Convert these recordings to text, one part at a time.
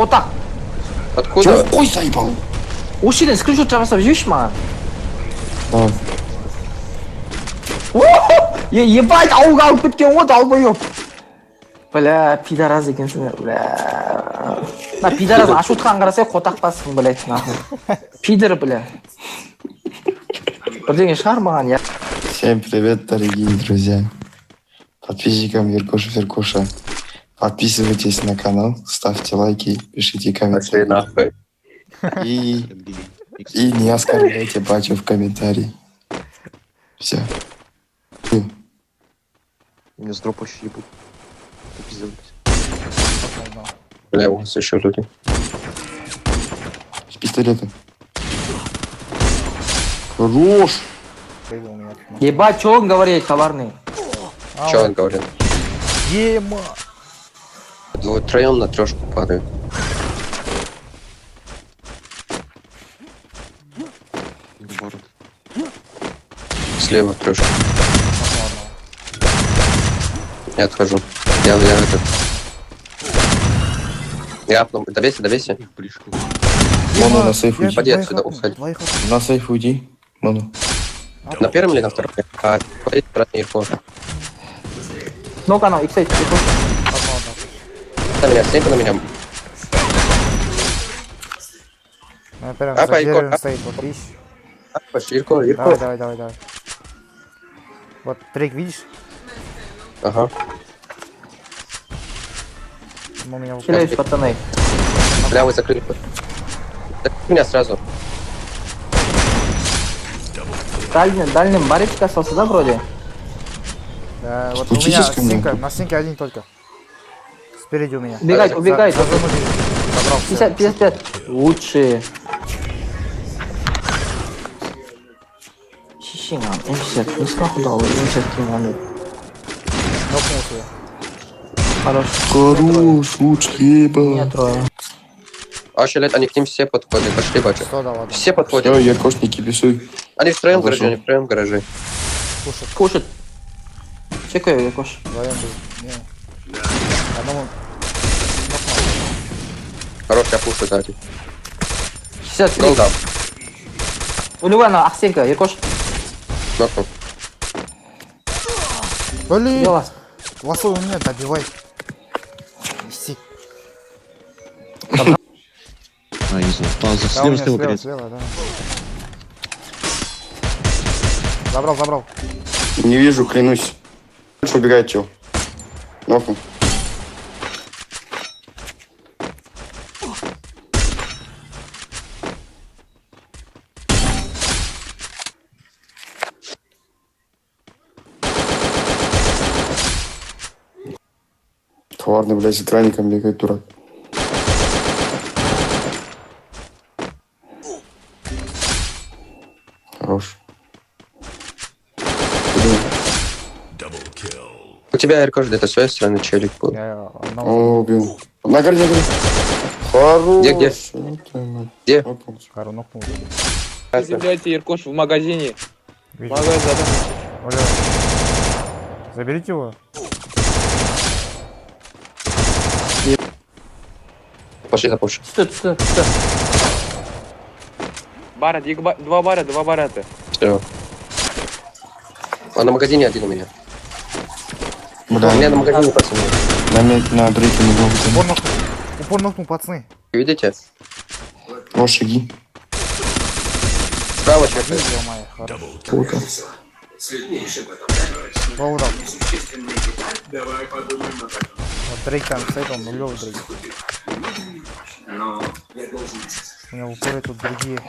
Котак. Откуда? Ой, заебал. Ушиден скриншот 잡았어. видишь, ебать, ауга кеткен ғой, долбоёб. Бля, пидорас екенсіңдер, бля. На пидорас ашутқан қарасай, қотақпассың, блядь, нахуй. Пидор, бля. Бірдеңе шығар маған, я. Всем привет, дорогие друзья. Подписчикам Веркуша. Подписывайтесь на канал, ставьте лайки, пишите комментарии. И не оскорбляйте батю в комментарии. Все. Меня с дропа ебут. Бля, у нас еще люди. С пистолета. Хорош! Ебать, что он говорит, коварный? Че он говорит? Ема! Втроем на трешку падают. Слева трешка. Я отхожу. Я этот. Я апну. Довеси. Мону на сейф уйди. Поди отсюда, уходи. На сейф уйди. Мону. На первом или на втором? А, поди обратно и вход. Ну-ка, ну, иксайт, На меня, снейпа на меня. Прям А, за деревом Илько, стоит, вот видишь? Пошли, Ирко. Давай. Вот трек видишь? Ага. У меня вот Хиляюсь, пацаны. Бля, вы закрыли. Закрыли меня сразу. Дальним баричка остался, да, вроде? да, вот у меня Фактически стенка, на стенке один только. Спереди у меня. Убегай. За зону жизни. Забрал всё. 55. Лучшие. Щищина, М60. Не смаху дал, М60 кинули. Нокнул себя. Хорош. Хорош, луч, еба. Меня трое. А, щелет, они к ним все подходят. Пошли, бачу. Что да, ладно. Все Все, подходят. Яркош, не кипишуй. Они втроем в Пошел. гараже, они втроем в гараже. Кушать. Чекаю, Якош. Вдвоем был. Не. Одному. Хорош, я пушу сзади. 63. Голдап. Улюва на Ахсенка, Якош. Нокнул. Блин! Дело. Лосо у меня, добивай. Иси. А, не знаю. Пауза. Да, у меня Слева, перед. слева, да. Забрал. Не вижу, клянусь. Дальше убегает, чел. Нокнул. Коварный, блядь, с экраником бегает, дурак. Хорош. У тебя, Ирко, где-то с своей стороны челик был. Я одного. О, убил. На горе. Хорош. Где? Ну, твою мать. Где? Нокнул. Хару нокнул. Забирайте Иркош в магазине. Видишь? Магазин. Оля. Заберите его. Пошли запушим. Стой. Бара, два бара это. Все. Он на магазине один у меня. У Бля, меня на магазине, пацаны. на брейке не могу. Упор нокнул, пацаны. Видите? О, шаги. Справа чекает. Ё-моё, хорош. Круто. Поворот. Вот Дрейк там стоит, он нулевый Дрейк. У меня в упоре тут другие.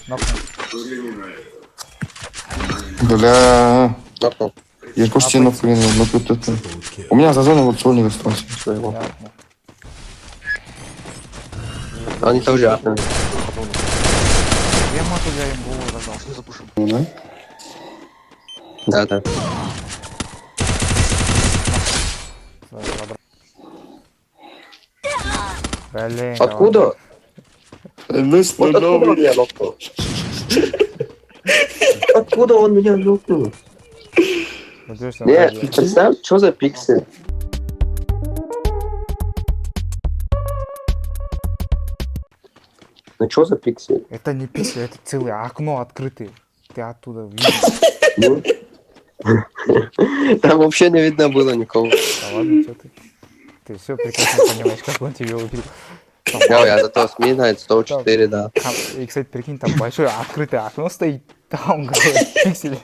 Нокнул. Бля. Нокнул. Яркош тебе нокнул. У меня за зоной вот сольник остался. Своего. Понятно. Они тоже апнули. Я мату я им голову раздал. Да? Да. Забрал. Блин. Откуда? Ну, Вот откуда он меня нокнул? Откуда он меня нокнул? Нет, представь, что за пиксель? Ну что за пиксель? Это не пиксель, это целое окно открытое. Ты оттуда видишь. Ну? Там вообще не видно было никого. Да ладно, что ты? Ты все прекрасно понимаешь, как он тебя убил. Там, Да, я зато сминает 104, да. и, кстати, прикинь, там большое открытое окно стоит, там, говорит, пиксели.